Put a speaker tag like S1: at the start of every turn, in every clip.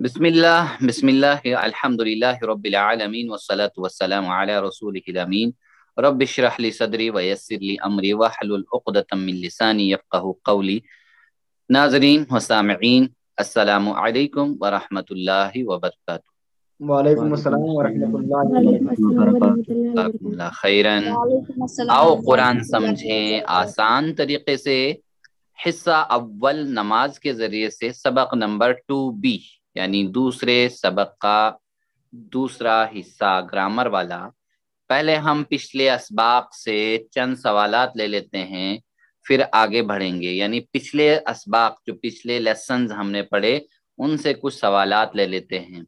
S1: बिस्मिल्लाह अल्हम्दुलिल्लाह रब्बिल आलमीन वस्सलातु वस्सलामु अला रसूलिहिल अमीन रब्बि इश्रह ली सदरी व यस्सिर ली अमरी वहलुल उक़दतम मिन लिसानी यफ़क़हू क़ौली। नाज़रीन व सामिईन, अस्सलामु अलैकुम व रहमतुल्लाहि व बरकातुहू।
S2: वालेकुम अस्सलाम व रहमतुल्लाहि व
S1: जज़ाकुमुल्लाह खैरन। आओ कुरान समझें आसान तरीके से। हिस्सा अव्वल नमाज के जरिए से सबक नंबर 2B यानी दूसरे सबक का दूसरा हिस्सा ग्रामर वाला। पहले हम पिछले असबाक से चंद सवालात ले लेते हैं, फिर आगे बढ़ेंगे। यानी पिछले असबाक जो पिछले लेसन्स हमने पढ़े उनसे कुछ सवालात ले लेते हैं।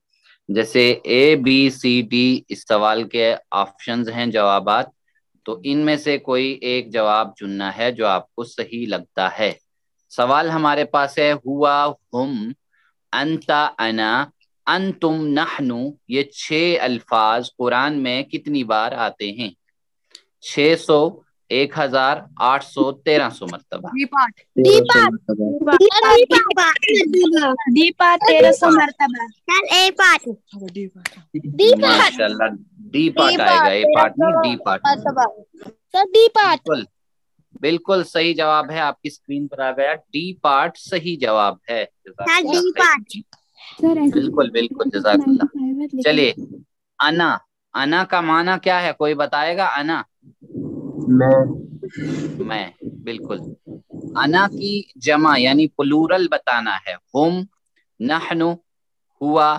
S1: जैसे ABCD इस सवाल के ऑप्शंस हैं, जवाबात। तो इनमें से कोई एक जवाब चुनना है जो आपको सही लगता है। सवाल हमारे पास है हुआ, हुम, अंता, अना, अंतुम, नहनु। ये 6 अल्फाज कुरान में कितनी बार आते हैं? 600, 1000, 800, 1300 मरतबा। माशाल्लाह, डी पार्ट आएगा, ए पार्ट नहीं, डी पार्ट। बिल्कुल सही जवाब है, आपकी स्क्रीन पर आ गया। डी पार्ट सही जवाब है। बिल्कुल बिल्कुल, जज़ाकल्लाह। चलिए, अना, अना का माना क्या है? कोई बताएगा? अना मैं। बिल्कुल, अना की जमा यानी प्लूरल बताना है। हुम, नहनु, हुआ,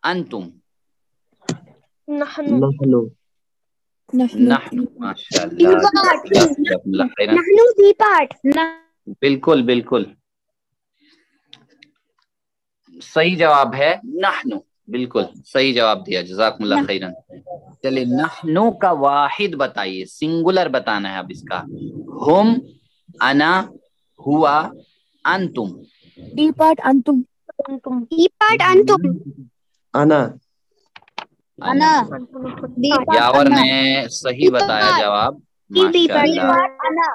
S1: अंतुम। नहनु, माशाल्लाह। बिल्कुल बिल्कुल सही जवाब है, नहनु। बिल्कुल सही जवाब दिया, जज़ाकुमुल्लाह खैरन। चलिए, नहनु का वाहिद बताइए, सिंगुलर बताना है अब इसका। हुम, अना, हुआ, अंतुम।
S3: D part अंतुम।
S2: अना।
S1: यावर ने सही बताया जवाब, माशाल्लाह।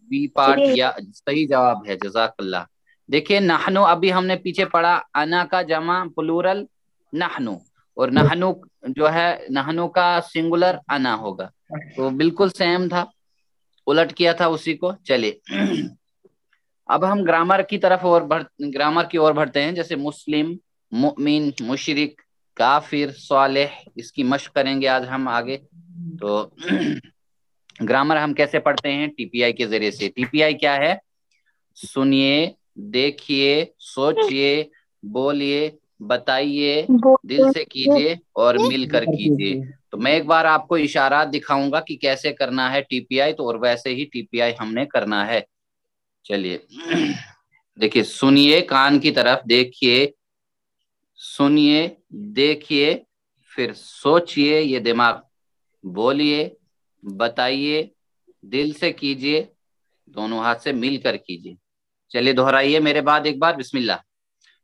S1: बी पार्ट या सही जवाब है, जज़ाकल्लाह। देखिए, नहनु अभी हमने पीछे पढ़ा, अना का जमा प्लूरल नहनु, और नहनु जो है, नहनु का सिंगुलर अना होगा। तो बिल्कुल सेम था, उलट किया था उसी को। चलिए, अब हम ग्रामर की ओर बढ़ते हैं। जैसे मुस्लिम, मुमिन, मुशरिक, काफिर, सालेह, इसकी मशक करेंगे आज हम आगे। तो ग्रामर हम कैसे पढ़ते हैं? TPI के जरिए से। TPI क्या है? सुनिए, देखिए, सोचिए, बोलिए, बताइए, दिल से कीजिए और मिलकर कीजिए। तो मैं एक बार आपको इशारात दिखाऊंगा कि कैसे करना है TPI, तो और वैसे ही TPI हमने करना है। चलिए, देखिए, सुनिए, कान की तरफ देखिए, सुनिए, देखिए, फिर सोचिए, ये दिमाग, बोलिए, बताइए, दिल से कीजिए, दोनों हाथ से मिलकर कीजिए। चलिए, दोहराइए मेरे बाद एक बार, बिस्मिल्लाह।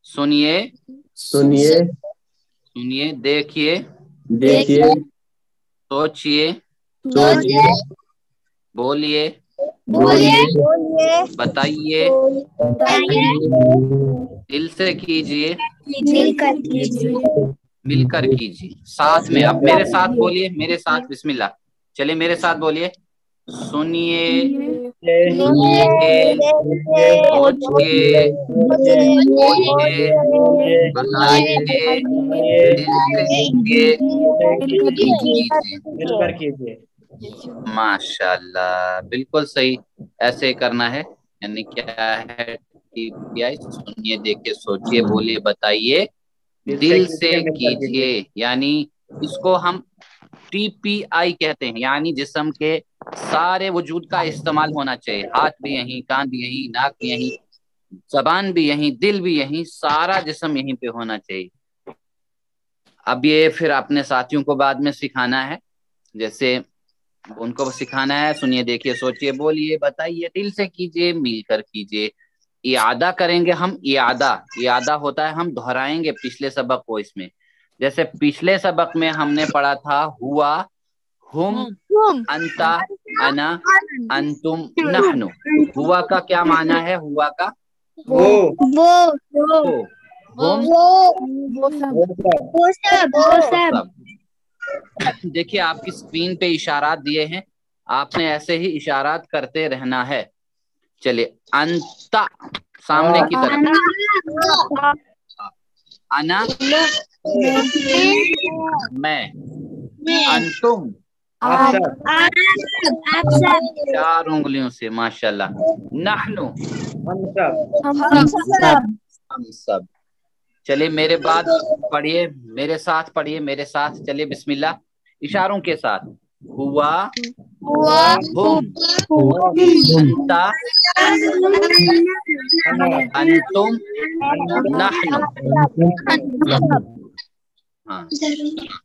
S1: सुनिए,
S2: सुनिए,
S1: सुनिए, देखिए,
S2: देखिए,
S1: सोचिए,
S2: सोचिए,
S1: बोलिए,
S2: बोलिए,
S1: बताइए, दिल से कीजिए, मिलकर कीजिए। साथ में, अब मेरे साथ बोलिए, मेरे साथ, बिस्मिल्लाह। चलिए, मेरे साथ बोलिए। सुनिए, देखिए, सोचिए, बोलिए, बताइए, दिल से कीजिए,
S2: मिलकर कीजिए।
S1: माशाल्लाह, बिल्कुल सही। ऐसे करना है। यानी क्या है TPI? सुनिए, देखिए, सोचिए, बोलिए, बताइए, दिल से कीजिए। यानी इसको हम TPI कहते हैं, यानी जिस्म के सारे वजूद का इस्तेमाल होना चाहिए। हाथ भी यहीं, कान भी यहीं, नाक भी यहीं, जबान भी यहीं, दिल भी यहीं, सारा जिस्म यहीं पे होना चाहिए। अब ये फिर अपने साथियों को बाद में सिखाना है। जैसे उनको सिखाना है, सुनिए, देखिए, सोचिए, बोलिए, बताइए, दिल से कीजिए, मिलकर कीजिए। इयादा करेंगे हम। इयादा होता है हम दोहराएंगे पिछले सबक को इसमें। जैसे पिछले सबक में हमने पढ़ा था हुआ, हुम, अंता, अना, अंतुम, नहनु। हुआ का क्या माना है? हुआ का वो। हम
S3: वो सब।
S1: देखिए आपकी स्क्रीन पे इशारात दिए हैं, आपने ऐसे ही इशारात करते रहना है। चलिए अंता सामने की तरफ, अना मैं, अंतुम
S2: आप सब,
S1: 4 उंगलियों से माशाल्लाह, नहनु
S2: हम सब,
S1: हम सब। चलिए मेरे बाद पढ़िए, मेरे साथ पढ़िए, मेरे साथ चलिए बिस्मिल्लाह, इशारों के साथ। हुआ, हुम, अंता, अंतुम, नहनु। हाँ,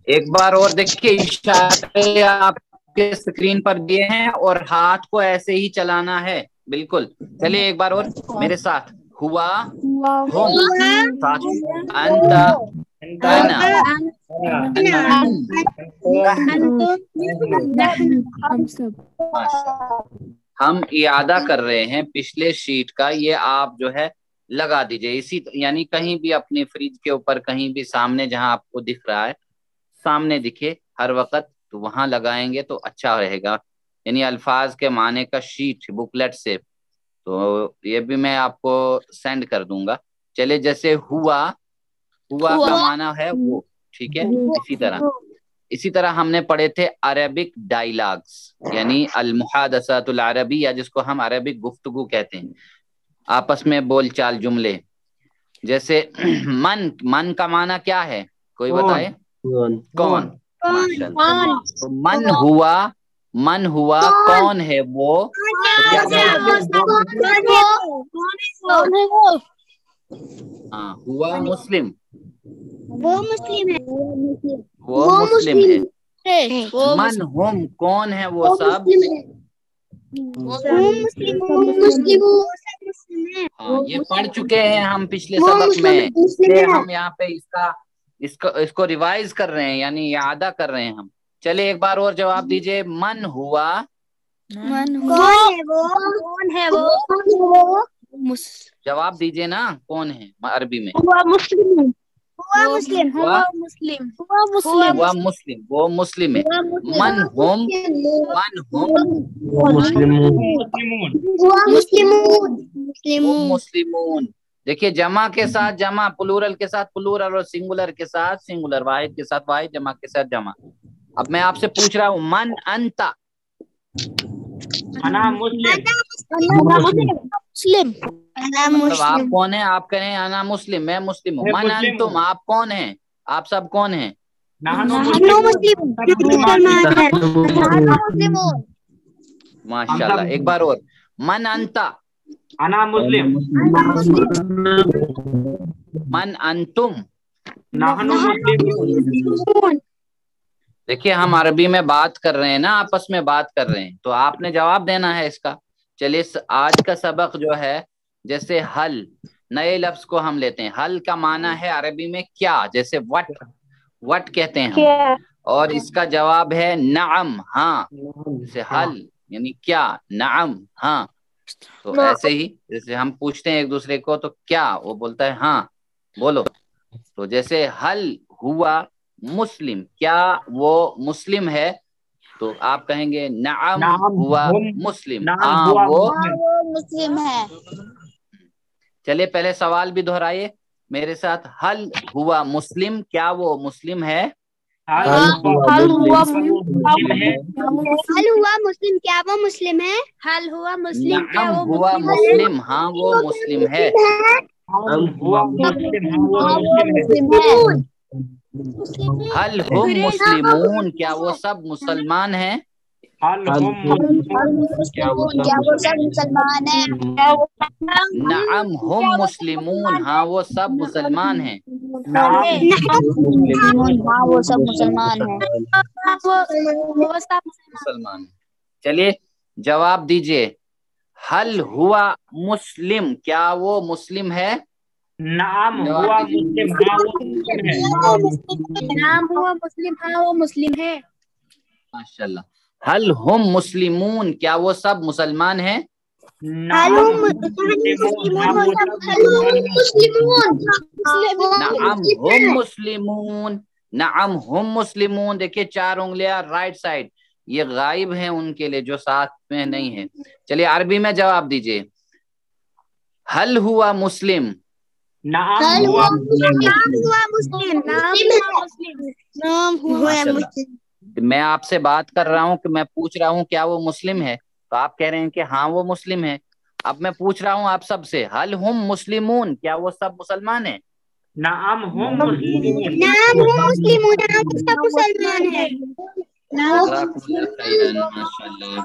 S1: एक बार और देखिए, इशारे आपके स्क्रीन पर दिए हैं और हाथ को ऐसे ही चलाना है, बिल्कुल। चलिए एक बार और मेरे साथ। हुआ, हुम, साथ, अंता, अना,
S3: हम सब।
S1: हम इयादा कर रहे हैं पिछले शीट का, ये आप जो है लगा दीजिए इसी, यानी कहीं भी अपनी फ्रिज के ऊपर, कहीं भी सामने जहां आपको दिख रहा है, सामने दिखे हर वक्त, तो वहां लगाएंगे तो अच्छा रहेगा। यानी अल्फाज के माने का शीट बुकलेट से, तो ये भी मैं आपको सेंड कर दूंगा। चलिए जैसे हुआ, हुआ का माना है वो, ठीक है। इसी तरह हमने पढ़े थे अरबिक डायलॉग्स, यानी अल मुहादसातुल अरबी, या जिसको हम अरबिक गुफ्तगू कहते हैं, आपस में बोलचाल जुमले। जैसे मन, मन का माना क्या है, कोई बताए? कौन। माशाल्लाह। तो मन हुआ, मन हुआ, कौन है वो, तो क्या हाँ, हुआ मुस्लिम,
S2: वो मुस्लिम है,
S1: वो मुस्लिम है। मन हुम, कौन है वो सब, हाँ ये पढ़ चुके हैं हम पिछले सबक में, इसलिए हम यहाँ पे इसको रिवाइज कर रहे हैं, यानी यादा कर रहे हैं हम। चलिए एक बार और जवाब दीजिए। मन हुआ,
S2: कौन है वो,
S1: जवाब दीजिए ना, कौन है अरबी में?
S2: हुआ मुस्लिम,
S1: हुआ मुस्लिम, वो मुस्लिम है। मन हुम, मन हुम मुस्लिमून। देखिए जमा के साथ जमा, प्लूरल के साथ प्लूरल, और सिंगुलर के साथ सिंगुलर, वाहिद के साथ वाहिद, जमा के साथ जमा। अब मैं आपसे पूछ रहा हूँ, मन अंता,
S2: अना मुस्लिम,
S1: मतलब आप कौन है? आप कह रहे हैं अना मुस्लिम, मैं मुस्लिम हूँ। मन अंतुम, आप कौन है? आप सब कौन है? माशाल्लाह। एक बार और, मन अंता,
S2: अना मुस्लिम,
S1: मन अंतुम,
S2: नहनु मुस्लिम।
S1: देखिए हम अरबी में बात कर रहे हैं ना, आपस में बात कर रहे हैं, तो आपने जवाब देना है इसका। चलिए आज का सबक जो है, जैसे हल, नए लफ्ज को हम लेते हैं। हल का माना है अरबी में क्या, जैसे वट, वट कहते हैं हम, और इसका जवाब है नाम, हाँ। जैसे हल यानी क्या, नाम, हाँ। तो ऐसे ही जैसे हम पूछते हैं एक दूसरे को, तो क्या, वो बोलता है हाँ, बोलो। तो जैसे हल हुआ मुस्लिम, क्या वो मुस्लिम है, तो आप कहेंगे नाम हुआ मुस्लिम, हाँ वो
S2: मुस्लिम है।
S1: चलिए पहले सवाल भी दोहराइए मेरे साथ। हल हुआ मुस्लिम, क्या वो मुस्लिम है?
S2: हल हुआ मुस्लिम, क्या वो मुस्लिम है? हल हुआ मुस्लिम, क्या
S1: नाम
S2: वो
S1: हुआ मुस्लिम, हाँ वो मुस्लिम है। हल हुम मुस्लिमून, क्या वो सब मुसलमान हैं?
S2: क्या वो सब मुसलमान है?
S1: नाम हुम मुस्लिमून, हाँ वो सब मुसलमान हैं।
S2: हाँ वो सब मुसलमान है।
S1: मुसलमान। चलिए जवाब दीजिए। हल हुआ मुस्लिम, क्या वो मुस्लिम है?
S2: नाम हुआ मुस्लिम, हाँ वो मुस्लिम है। नाम हुआ मुस्लिम, हाँ वो मुस्लिम है।
S1: माशाल्लाह। हल हुम मुस्लिमून, क्या वो सब मुसलमान हैं? नअम हुम मुस्लिमून, नअम हुम मुस्लिमून। देखिए 4 उंगलियां राइट साइड, ये गायब हैं उनके लिए जो साथ में नहीं है। चलिए अरबी में जवाब दीजिए। हल हुआ मुस्लिम,
S2: नाम हुआ
S1: माशाल्लाह। मैं आपसे बात कर रहा हूँ कि मैं पूछ रहा हूँ क्या वो मुस्लिम है, तो आप कह रहे हैं कि हाँ वो मुस्लिम है। अब मैं पूछ रहा हूँ आप सबसे, हल हुम मुस्लिमून, क्या वो सब मुसलमान है?
S2: नाम हुम मुस्लिमून,
S1: माशाल्लाह।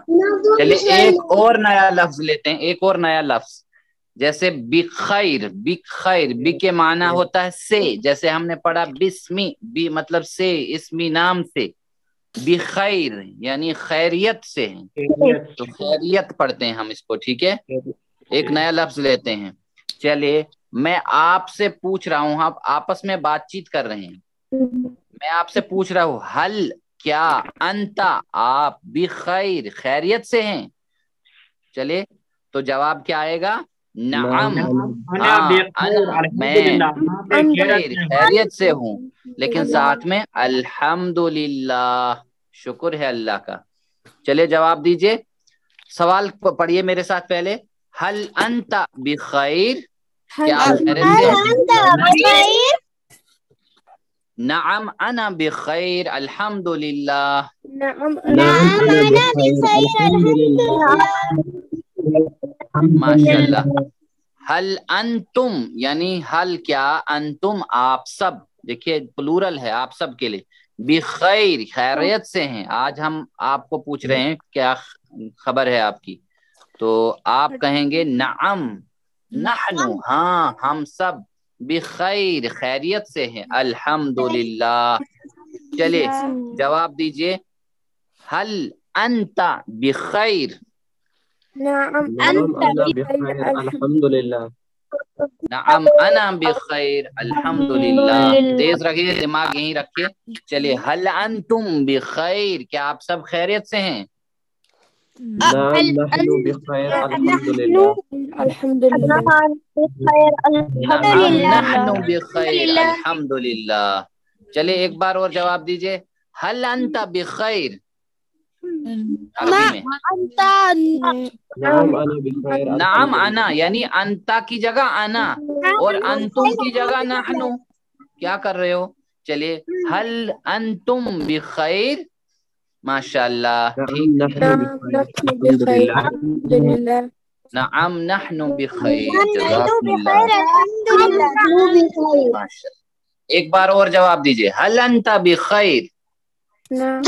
S1: चलिए एक और नया लफ्ज लेते हैं, एक और नया लफ्ज, जैसे बिखैर। बिखैर, बी के माना होता है से, जैसे हमने पढ़ा बिस्मी, बी मतलब से, इसमी नाम से। बिखैर यानी खैरियत से है, तो खैरियत पढ़ते हैं हम इसको, ठीक है। एक नया लफ्ज लेते हैं। चलिए मैं आपसे पूछ रहा हूँ, आप आपस में बातचीत कर रहे हैं, मैं आपसे पूछ रहा हूँ हल, क्या, अंता, आप, बिखैर, खैरियत से हैं। चलिए तो जवाब क्या आएगा? नअम, हाँ अना, मैं बिखैर, खैरियत से हूँ, लेकिन साथ में अल्हम्दुलिल्लाह, शुक्र है अल्लाह का। चलिए जवाब दीजिए। सवाल पढ़िए मेरे साथ पहले। हल अंता बिखैर, क्या आप खैरियत से हैं? नअम अना बिखैर अल्हम्दुलिल्लाह। माशाल्लाह। हल अंतुम यानी हल क्या, अंतुम आप सब, देखिए प्लूरल है आप सब के लिए, बिखैर खैरियत से हैं। आज हम आपको पूछ रहे हैं क्या खबर है आपकी, तो आप कहेंगे नअम नहनु, हाँ हम सब, बिखैर खैरियत से हैं, अल्हम्दुलिल्लाह। चलिए जवाब दीजिए। हल अंता बिखैर,
S4: अल्हम्दुलिल्लाह।
S1: नअम अना बिखैर अल्हम्दुलिल्लाह। तेज रखिए, दिमाग यहीं रखिए। चलिए हल अंतुम बिखैर, क्या आप सब खैरियत से हैं?
S4: नहनु बिखैर अल्हम्दुलिल्लाह।
S1: नहनु बिखैर अल्हम्दुलिल्लाह। चलिए एक बार और जवाब दीजिए। हल अंता बिखैर, अरबी में नाम अना, यानी अंता की जगह अना और अंतुम की जगह नहनु, क्या कर रहे हो? चलिए हल अंतुम बिखैर, माशाल्लाह, ठीक है। नअम नहनु बिखैर, जज़ाकुमुल्लाह। माशाल्लाह। एक बार और जवाब दीजिए। हल अंता बिखैर,
S4: नाम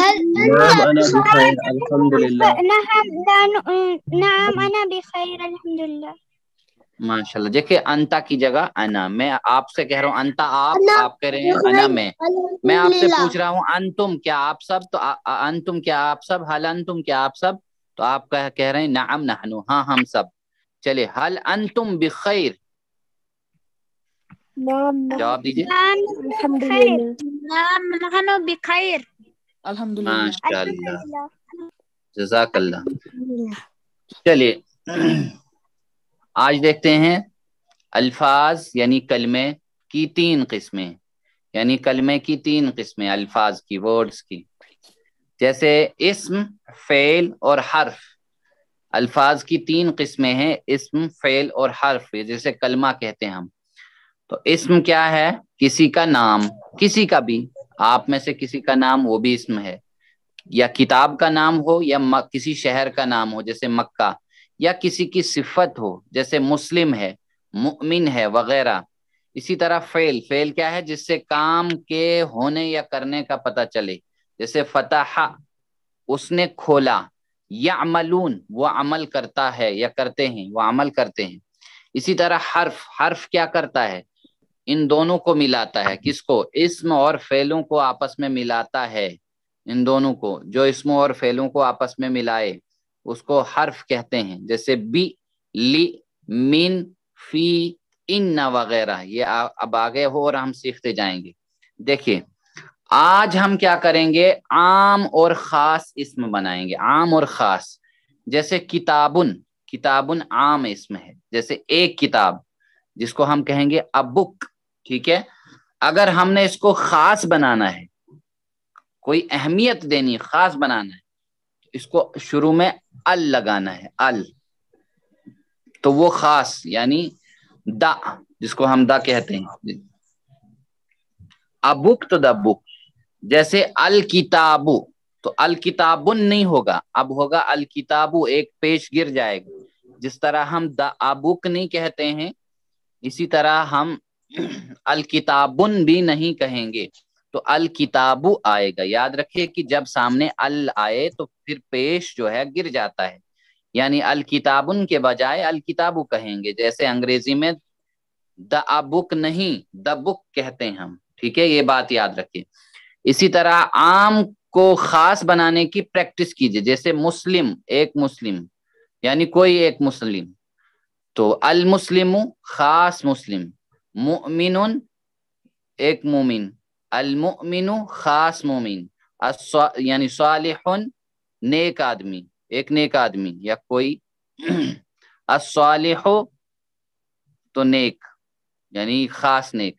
S4: अना बिखैर अल्हम्दुलिल्लाह।
S1: माशाल्लाह। देखिए अंता की जगह अना, मैं आपसे कह रहा हूँ अंता आप कह रहे हैं अना मैं आपसे पूछ रहा हूँ अंतुम क्या आप सब, तो अंतुम क्या आप सब, हल अंतुम क्या आप सब, तो आप कह रहे हैं नअम नहनु, हाँ हम सब। चलिए हल अंतुम बिखैर, जवाब दीजिए। माशाल्लाह, जज़ाकल्लाह। चलिए आज देखते हैं अल्फाज यानी कलमे की 3 किस्में, यानी कलमे की 3 किस्में अल्फाज की, वर्ड्स की। जैसे इस्म, फेल और हर्फ, अल्फाज की 3 किस्में हैं, इस्म, फेल और हर्फ, जैसे कलमा कहते हैं हम। तो इस्म क्या है? किसी का नाम, किसी का भी, आप में से किसी का नाम, वो भी इस्म है। या किताब का नाम हो, या किसी शहर का नाम हो जैसे मक्का, या किसी की सिफत हो जैसे मुस्लिम है, मुमिन है वगैरह। इसी तरह फेल, फेल क्या है? जिससे काम के होने या करने का पता चले, जैसे फतहा, उसने खोला, यामलून, वो अमल करता है या करते हैं, वो अमल करते हैं। इसी तरह हर्फ, हर्फ क्या करता है? इन दोनों को मिलाता है, किसको? इस्म और फेलों को आपस में मिलाता है। इन दोनों को, जो इस्म और फेलों को आपस में मिलाए उसको हर्फ कहते हैं, जैसे बी, ली, मिन, फी, इन्ना वगैरह। ये अब आगे हो और हम सीखते जाएंगे। देखिए आज हम क्या करेंगे, आम और खास इस्म बनाएंगे, आम और खास। जैसे किताबुन, کتابن عام اسم ہے، جیسے ایک کتاب جس کو ہم کہیں گے a book، ٹھیک ہے. اگر ہم نے اس کو خاص بنانا ہے، کوئی اہمیت دینی، خاص بنانا ہے، اس کو شروع میں ال لگانا ہے، ال، تو وہ خاص یعنی دا، جس کو ہم دا کہتے ہیں. ابک تو دا بک، جیسے الکتابو، تو الکتابن نہیں ہوگا، اب ہوگا الکتابو، ایک پیش گر جائے گا. جس طرح ہم دا ابک نہیں کہتے ہیں، اسی طرح ہم الکتابن بھی نہیں کہیں گے، تو الکتابو آئے گا. یاد رکھیے کہ جب سامنے ال آئے تو پھر پیش جو ہے گر جاتا ہے، یعنی الکتابن کے بجائے الکتابو کہیں گے. جیسے انگریزی میں دا بک نہیں، دا بک کہتے ہیں ہم، ٹھیک ہے، یہ بات یاد رکھیے. اسی طرح عام کو خاص بنانے کی پریکٹس کیجیے، جیسے مسلم، ایک مسلم، یعنی کوئی ایک مسلم، تو المسلم خاص مسلم، مؤمن ایک مومن، المؤمن خاص مومن، یعنی صالح نیک آدمی، ایک نیک آدمی یا کوئی، الصالح تو نیک یعنی خاص نیک،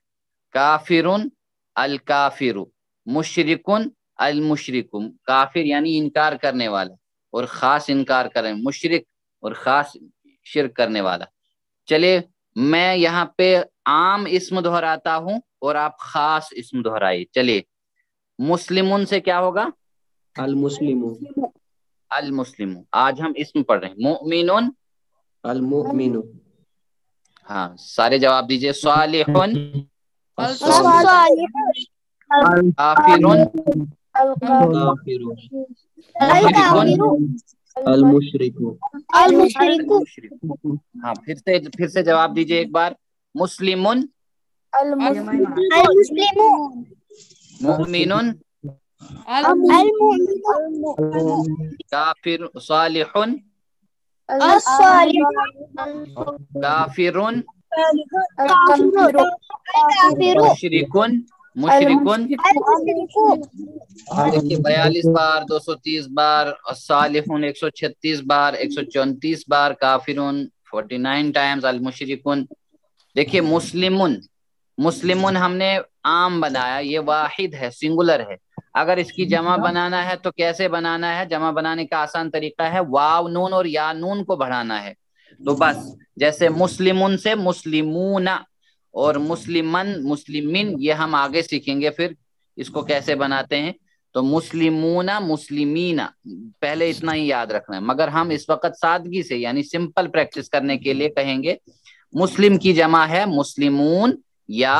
S1: کافرن الکافر، مشرکن المشرک، کافر یعنی انکار کرنے والا اور خاص انکار کرنے، مشرک اور خاص شرک کرنے والا. چلے میں یہاں پہ عام اسم دہراتا ہوں اور آپ خاص اسم دہرائیے. چلیے مسلمون سے کیا ہوگا؟
S4: المسلم،
S1: المسلم. آج ہم اسم پڑھ رہے ہیں. مؤمنون،
S4: المؤمن،
S1: ہاں سارے جواب دیجئے. صالحون، کافرون،
S4: الکافر،
S1: مشرکون،
S4: المشرک،
S1: المشرک. ہاں پھر سے جواب دیجئے ایک بار. مسلمون، مؤمنون، کافر، صالحون، کافرون، مشرکون، مشرکون. دیکھیے 42 بار، 230 بار، صالحون 136 بار، 134 بار، کافرون 49 ٹائمز، المشرکون. دیکھیے مسلمون، مسلمون ہم نے عام بنایا، یہ واحد ہے، سنگولر ہے. اگر اس کی جمع بنانا ہے تو کیسے بنانا ہے؟ جمع بنانے کا آسان طریقہ ہے واو نون اور یا نون کو بڑھانا ہے. تو بس جیسے مسلمون سے مسلمون اور مسلمن، مسلمین، یہ ہم آگے سیکھیں گے پھر اس کو کیسے بناتے ہیں. تو مسلمون، مسلمین، پہلے اتنا ہی یاد رکھنا ہے، مگر ہم اس وقت سادگی سے یعنی سمپل پریکٹس کرنے کے لیے کہیں گے مسلم کی جمع ہے مسلمون یا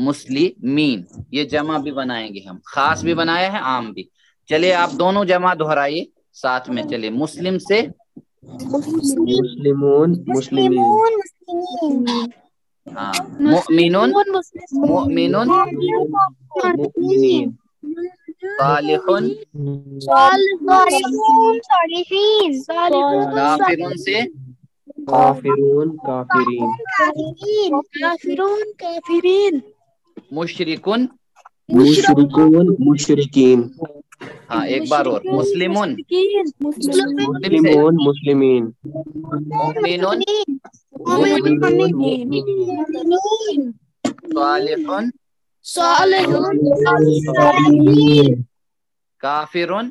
S1: مسلمین، یہ جمع بھی بنائیں گے ہم، خاص بھی بنایا ہے، عام بھی. چلیے آپ دونوں جمع دہرائیے ساتھ میں. چلیے مسلم سے
S4: مسلمون، مسلمین،
S1: ہاں، مؤمنون، مؤمنون،
S4: مؤمنین،
S1: صالحون، کافرون سے
S4: کافرون، کافرین،
S1: مشرکون،
S4: مشرکون، مشرکین،
S1: ہاں ایک بار اور. مسلمون،
S4: مسلمون، مسلمین،
S1: مؤمنون،
S4: مؤمنون، مؤمنین،
S1: صالحون، کافرون،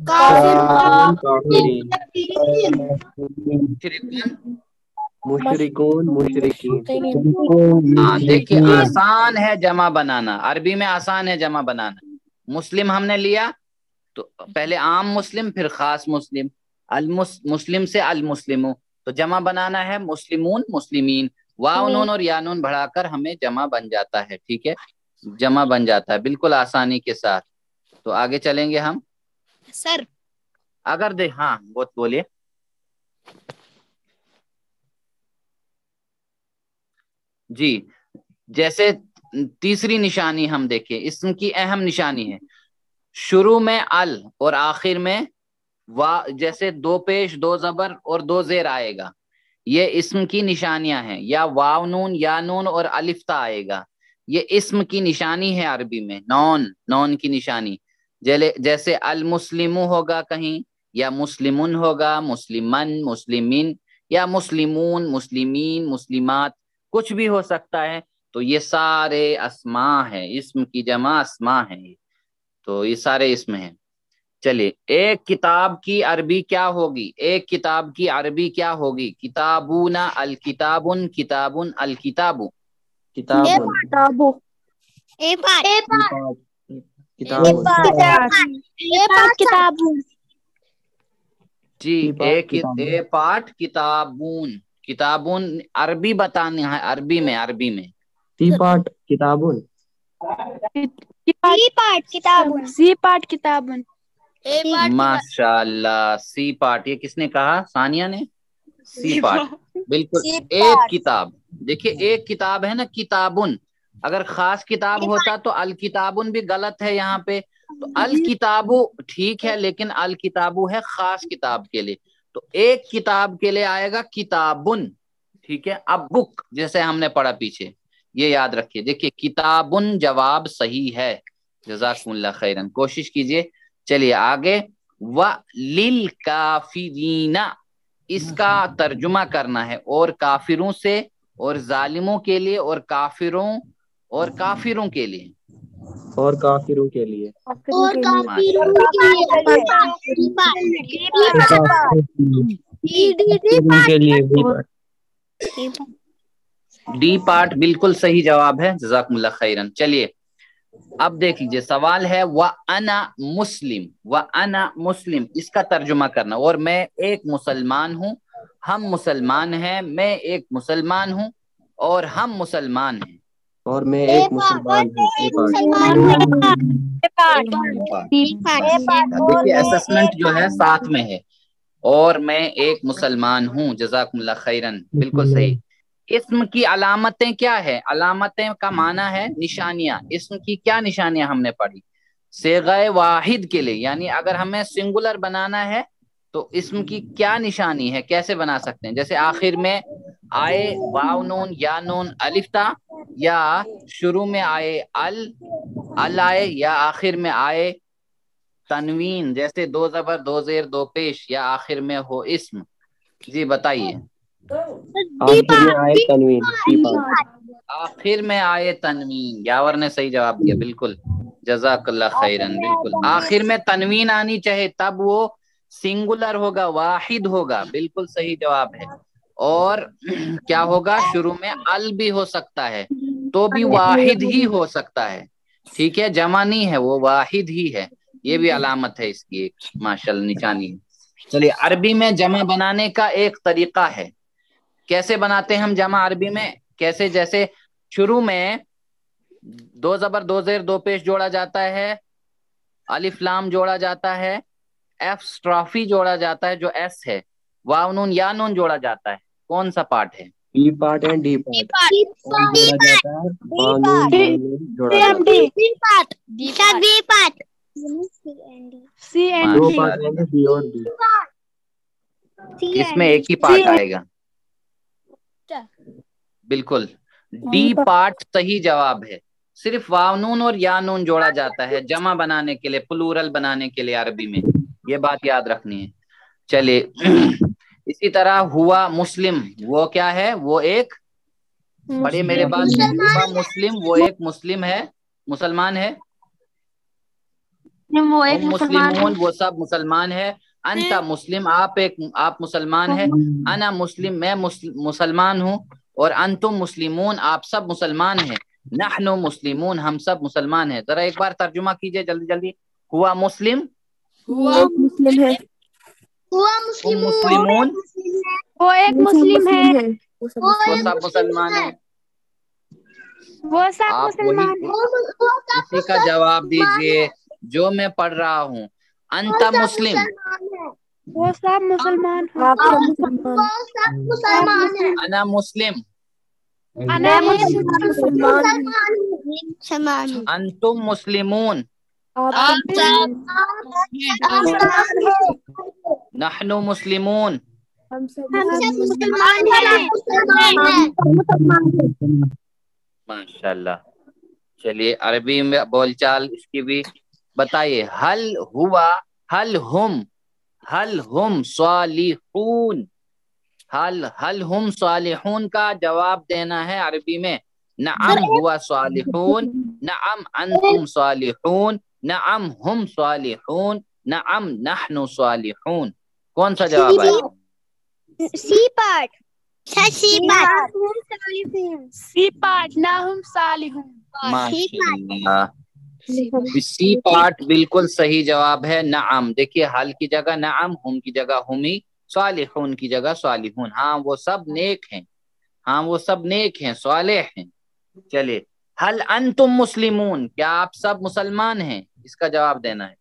S4: کافرون، کافرین،
S1: مشرکون.
S4: مشرکون، مشرکین.
S1: ہاں دیکھیے آسان ہے جمع بنانا، عربی میں آسان ہے جمع بنانا. مسلم ہم نے لیا تو پہلے عام مسلم پھر خاص مسلم، مسلم سے المسلموں، تو جمع بنانا ہے مسلمون، مسلمین. واو نون اور یا نون بڑھا کر ہمیں جمع بن جاتا ہے، ٹھیک ہے، جمع بن جاتا ہے بالکل آسانی کے ساتھ. تو آگے چلیں گے ہم
S5: سر.
S1: اگر ہاں بہت بولیے. جی جیسے تیسری نشانی ہم دیکھیں، اسم کی اہم نشانی ہے شروع میں ال اور آخر میں جیسے دو پیش، دو زبر اور دو زیر آئے گا، یہ اسم کی نشانیاں ہیں. یا واو نون، یا نون اور الف تا آئے گا، یہ اسم کی نشانی ہے عربی میں، نون کی نشانی. جیسے المسلم ہوگا کہیں، یا مسلمن ہوگا، مسلمن، مسلمین، یا مسلمون، مسلمین، مسلمات، کچھ بھی ہو سکتا ہے. تو یہ سارے اسماء ہیں، اسم کی جمع اسماء ہیں، تو یہ سارے اسم ہیں. چلیے، ایک کتاب کی عربی کیا ہوگی؟ ایک کتاب کی عربی کیا ہوگی؟ کتابون، الکتابن، کتابن، الکتاب.
S4: کتاب
S1: جی، اے پارٹ کتابون. کتابون عربی بتانا ہے، عربی میں، عربی میں.
S4: سی پارٹ کتابن.
S3: سی پارٹ کتابن.
S1: ماشاء اللہ، سی پارٹ. یہ کس نے کہا؟ ثانیہ نے. سی پارٹ بالکل. ایک کتاب، دیکھیے ایک کتاب ہے نا، کتابن. اگر خاص کتاب ہوتا تو الکتابن بھی غلط ہے یہاں پہ. تو الکتابو ٹھیک ہے، لیکن الکتابو ہے خاص کتاب کے لیے. تو ایک کتاب کے لیے آئے گا کتابن. ٹھیک ہے. اب بک جیسے ہم نے پڑھا پیچھے، یہ یاد رکھیے. دیکھیے کتابن جواب صحیح ہے. جزاکم اللہ خیرن، کوشش کیجئے. چلیے آگے. وَلِلْكَافِرِينَ، اس کا ترجمہ کرنا ہے، اور کافروں سے، اور ظالموں کے لیے، اور کافروں، اور کافروں کے لیے.
S4: اور کافروں کے لیے.
S1: ڈی پارٹ بالکل صحیح جواب ہے. جزاکم اللہ خیرن. چلیے اب دیکھ لیجیے، سوال ہے وَأَنَا مُسْلِم. وَأَنَا مُسْلِم، اس کا ترجمہ کرنا. اور میں ایک مسلمان ہوں، ہم مسلمان ہیں. میں ایک مسلمان ہوں اور ہم مسلمان ہیں.
S4: اور میں ایک مسلمان ہوں.
S1: دیکھیے اسسمنٹ جو ہے ساتھ میں ہے. اور میں ایک مسلمان ہوں. جزاکم اللہ خیرن، بالکل صحیح. اسم کی علامتیں کیا ہے؟ علامتیں کا معنی ہے نشانیاں. اسم کی کیا نشانیاں ہم نے پڑھی؟ صیغہ واحد کے لیے، یعنی اگر ہمیں سنگولر بنانا ہے تو اسم کی کیا نشانی ہے، کیسے بنا سکتے ہیں؟ جیسے آخر میں آئے واو نون یا نون الف تا، یا شروع میں آئے ال آئے، یا آخر میں آئے تنوین، جیسے دو زبر دو زیر دو پیش، یا آخر میں ہو اسم. جی بتائیے.
S4: آخر میں آئے تنوین. سی پارٹ.
S1: آخر میں آئے تنوین. یاور نے صحیح جواب دیا، بالکل. جزاک اللہ خیرن. بالکل آخر میں تنوین آنی چاہے، تب وہ سنگولر ہوگا، واحد ہوگا. بالکل صحیح جواب ہے. اور کیا ہوگا؟ شروع میں ال بھی ہو سکتا ہے، تو بھی واحد ہی ہو سکتا ہے. ٹھیک ہے، جمع نہیں ہے، وہ واحد ہی ہے. یہ بھی علامت ہے اس کی ایک، ماشاءاللہ نشانی ہے. چلیے، عربی میں جمع بنانے کا ایک طریقہ ہے. کیسے بناتے ہیں ہم جمع عربی میں؟ کیسے؟ جیسے شروع میں دو زبر دو زیر دو پیش جوڑا جاتا ہے، الف لام جوڑا جاتا ہے، ایف اسٹرافی جوڑا جاتا ہے جو ایس ہے، واو نون یا نون جوڑا جاتا ہے. کون سا پارٹ ہے؟
S4: D part and D part. جوڑا جاتا ہے. جوڑا جاتا ہے. دو پارٹ ہیں ڈی اور ڈی.
S1: اس میں ایک ہی پارٹ آئے گا. بالکل ڈی پارٹ صحیح جواب ہے. صرف واو نون اور یا نون جوڑا جاتا ہے جمع بنانے کے لیے، پلورل بنانے کے لیے عربی میں. یہ بات یاد رکھنی ہے. چلیے اسی طرح ہوا مسلم، وہ کیا ہے؟ وہ ایک، پڑھیے میرے بات. ہوا مسلم، وہ ایک مسلم ہے، مسلمان ہے. ہم مسلمون، وہ سب مسلمان ہے. انت مسلم، آپ مسلمان ہے. انا مسلم، میں مسلمان ہوں. اور انتم مسلمون، آپ سب مسلمان ہیں. نحن مسلمون، ہم سب مسلمان ہیں. ذرا ایک بار ترجمہ کیجئے جلدی جلدی. ہوا مسلم،
S3: ایک مسلم ہے.
S1: ہم مسلمون،
S3: وہ ایک مسلم ہے.
S1: وہ سب مسلمان ہیں.
S3: وہ سب
S1: آپ وہی اسی کا جواب دیجئے جو میں پڑھ رہا ہوں. انت مسلم،
S3: وہ سب مسلمان ہیں. آپ سب مسلمان ہیں.
S1: انا مسلم،
S3: انا مسلمان ہیں.
S1: انتم مسلمون،
S3: آپ
S1: نحن مسلمون.
S3: ہم سب مسلمان ہیں.
S1: ماشاء اللہ. چلیے عربی میں بول چال اس کی بھی بتائیے. حل ہوا، حل ہم صالحون. हल हुम सालिहून का जवाब देना है अरबी में नअम हुआ सालिहून, नअम अंतुम सालिहून, नअम हुम सालिहून, नअम नहनु सालिहून। कौन सा जवाब आएगा?
S3: C part. सी पार्ट ना हम सालिहून।
S1: माशाअल्लाह, सी पार्ट बिल्कुल सही जवाब है नअम। देखिए हल की जगह नअम, हुम की जगह हुमी, सालिहून की जगह सालिहून। हाँ वो सब नेक हैं, हाँ वो सब नेक हैं, सालेह हैं। चलिए, हल अंतुम मुस्लिमून, क्या आप सब मुसलमान हैं? इसका जवाब देना है।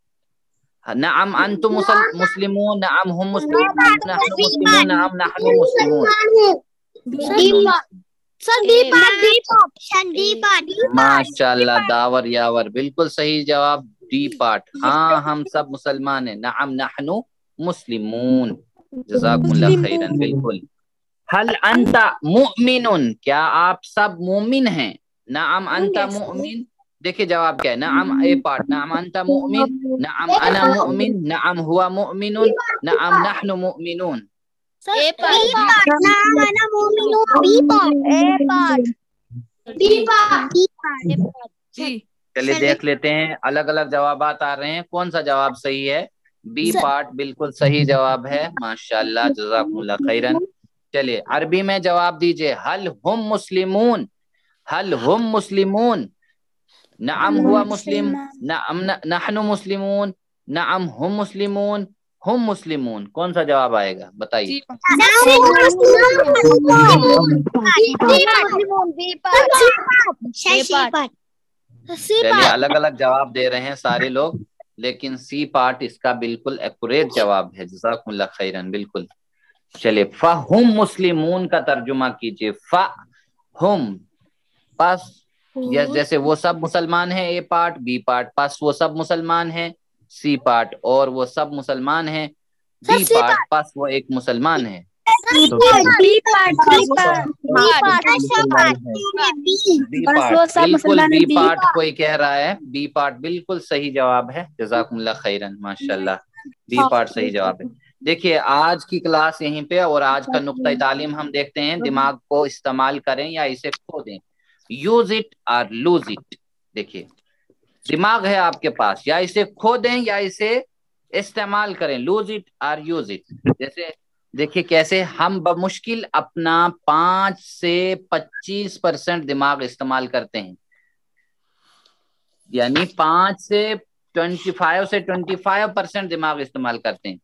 S1: नअम अंतुम मुस्लिमून, नअम हुम मुस्लिमून, नहनु मुस्लिमून, नअम नहनु मुस्लिमून। माशाअल्लाह, दावर यावर, बिल्कुल सही जवाब डी पार्ट। हाँ हम सब मुसलमान हैं, नअम नहनु मुस्लिमून। जज़ाकुमुल्लाह खैरन। बिल्कुल। हल अंता मुमिनुन, क्या आप सब मोमिन हैं? नअम अंता मुमिन, देखिए जवाब क्या है। नअम ए पार्ट, नअम अंता मुमिन, नअम अना मुमिन, नअम हुआ मुमिनुन, नअम नहनु मुमिनुन। चलिए देख लेते हैं, अलग अलग जवाब आ रहे हैं, कौन सा जवाब सही है? बी पार्ट बिल्कुल सही जवाब है। माशाअल्लाह, जज़ाकुमुल्लाह खैरन। चलिए अरबी में जवाब दीजिए। हल हुम मुस्लिमून, हल हुम मुस्लिमून, नअम हुआ मुस्लिम, नअम नहनु मुस्लिमून, नअम हुम मुस्लिमून, हुम मुस्लिमून। कौन सा जवाब आएगा बताइए? चलिए अलग अलग जवाब दे रहे हैं सारे लोग, लेकिन सी पार्ट इसका बिल्कुल एक्यूरेट जवाब है। जज़ाकुमुल्लाह खैरन। बिल्कुल। चलिए, फहुम मुस्लिमून का तर्जुमा कीजिए। फहुम पास, जैसे वो सब मुसलमान हैं, ए पार्ट। बी पार्ट पास वो सब मुसलमान हैं, सी पार्ट और वो सब मुसलमान हैं। डी पार्ट पास वो एक मुसलमान है। बिल्कुल बी पार्ट कोई कह रहा है, बी पार्ट बिल्कुल सही जवाब है। जज़ाकुमुल्लाह खैरन, माशाअल्लाह, बी पार्ट सही जवाब है। देखिए आज की क्लास यहीं पे, और आज का नुक्ता तालीम हम देखते हैं। दिमाग को इस्तेमाल करें या इसे खो दें, यूज इट और लूज इट। देखिए दिमाग है आपके पास, या इसे खो दें या इसे इस्तेमाल करें, लूज इट और यूज इट। जैसे देखिए कैसे हम बमुश्किल अपना 5 से 25% दिमाग इस्तेमाल करते हैं, यानी 5 से 25% दिमाग इस्तेमाल करते हैं,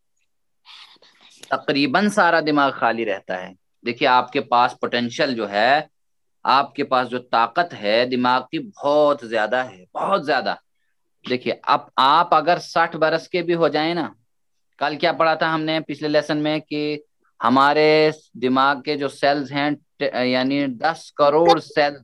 S1: तकरीबन सारा दिमाग खाली रहता है। देखिए आपके पास पोटेंशियल जो है, आपके पास जो ताकत है दिमाग की, बहुत ज्यादा है, बहुत ज्यादा। देखिए अब आप अगर 60 बरस के भी हो जाए ना, कल क्या पढ़ा था हमने पिछले लेसन में कि हमारे दिमाग के जो सेल्स हैं यानी 10 करोड़ सेल्स,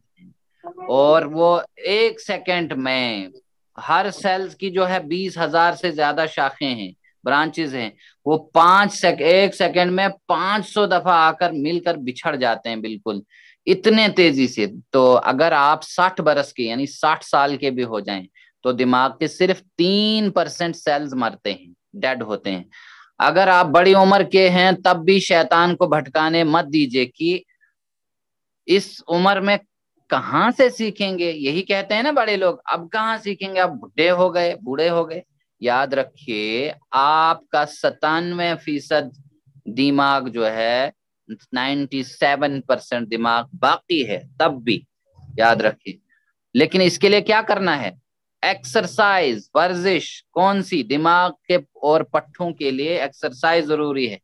S1: और वो 1 सेकंड में हर सेल्स की जो है 20,000 से ज्यादा शाखें हैं, ब्रांचेस हैं। वो 1 सेकंड में 500 दफा आकर मिलकर बिछड़ जाते हैं, बिल्कुल इतने तेजी से। तो अगर आप 60 बरस के यानी 60 साल के भी हो जाएं तो दिमाग के सिर्फ 3% सेल्स मरते हैं, डेड होते हैं। अगर आप बड़ी उम्र के हैं तब भी शैतान को भटकाने मत दीजिए कि इस उम्र में कहाँ से सीखेंगे। यही कहते हैं ना बड़े लोग, अब कहाँ सीखेंगे, अब बुढ़े हो गए, बूढ़े हो गए। याद रखिए आपका 97% दिमाग जो है, 97% दिमाग बाकी है तब भी, याद रखिए। लेकिन इसके लिए क्या करना है? एक्सरसाइज, वर्जिश। कौन सी? दिमाग के और पट्ठों के लिए एक्सरसाइज जरूरी है,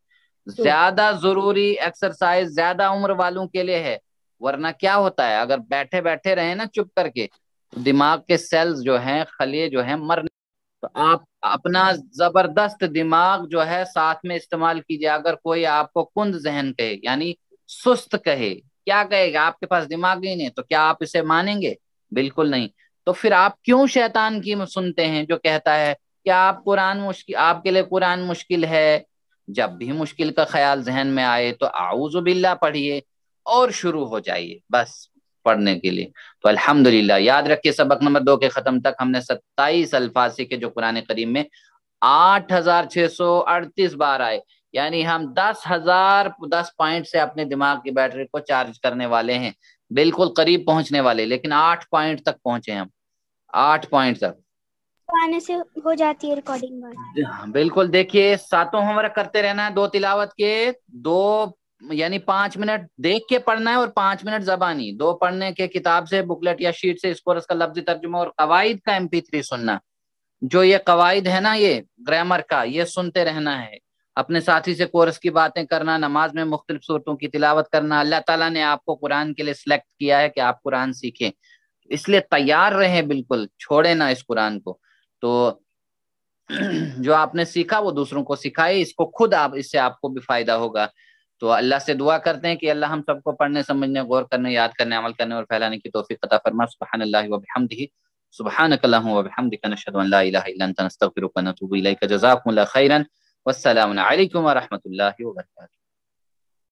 S1: ज्यादा जरूरी एक्सरसाइज ज्यादा उम्र वालों के लिए है। वरना क्या होता है, अगर बैठे बैठे रहे ना चुप करके, तो दिमाग के सेल्स जो हैं, खलिए जो हैं, मर। तो आप अपना जबरदस्त दिमाग जो है साथ में इस्तेमाल कीजिए। अगर कोई आपको कुंद जहन कहे यानी सुस्त कहे, क्या कहेगा? आपके पास दिमाग ही नहीं, तो क्या आप इसे मानेंगे? बिल्कुल नहीं। तो फिर आप क्यों शैतान की सुनते हैं जो कहता है कि आप कुरान मुश्किल, आपके लिए कुरान मुश्किल है? जब भी मुश्किल का ख्याल जहन में आए तो आऊज़ु बिल्लाह पढ़िए और शुरू हो जाइए बस पढ़ने के लिए। तो अल्हम्दुलिल्लाह, याद रखिए सबक नंबर 2 के खत्म तक हमने 27 अल्फाज सीखे जो कुरान करीम में 8,638 बार आए। یعنی ہم 10 پوائنٹ سے اپنے دماغ کی بیٹری کو چارج کرنے والے ہیں، بالکل قریب پہنچنے والے، لیکن 8 پوائنٹ تک پہنچے ہم، 8 پوائنٹ تک
S3: آنے سے ہو جاتی ہے ریکارڈنگ۔
S1: بالکل، دیکھیے 7 ہوم ورک کرتے رہنا ہے، 2 تلاوت کے، 2 یعنی 5 منٹ دیکھ کے پڑھنا ہے اور 5 منٹ زبانی، 2 پڑھنے کے کتاب سے، بکلیٹ یا شیٹ سے، اس کورس کا لفظی ترجمہ اور قواعد کا MP3 سننا۔ جو یہ قواعد ہے نا، یہ گرامر کا، یہ سنتے رہنا ہے، اپنے ساتھی سے کورس کی باتیں کرنا، نماز میں مختلف صورتوں کی تلاوت کرنا۔ اللہ تعالیٰ نے آپ کو قرآن کے لیے سلیکٹ کیا ہے کہ آپ قرآن سیکھیں، اس لیے تیار رہیں، بالکل چھوڑے نہ اس قرآن کو۔ تو جو آپ نے سیکھا وہ دوسروں کو سکھائے، اس کو خود اس سے آپ کو بھی فائدہ ہوگا۔ تو اللہ سے دعا کرتے ہیں کہ اللہ ہم سب کو پڑھنے، سمجھنے، غور کرنے، یاد کرنے، عمل کرنے اور پھیلانے کی توفیق عطا فرما۔ سبحان اللہ و بحمدہ، سبحانک اللہم و بحمدک، نشہد ان لا الہ الا انت، نستغفرک و نتوب الیک۔ جزاکم اللہ خیرا، والسلام علیکم و رحمۃ اللہ وبرکاتہ۔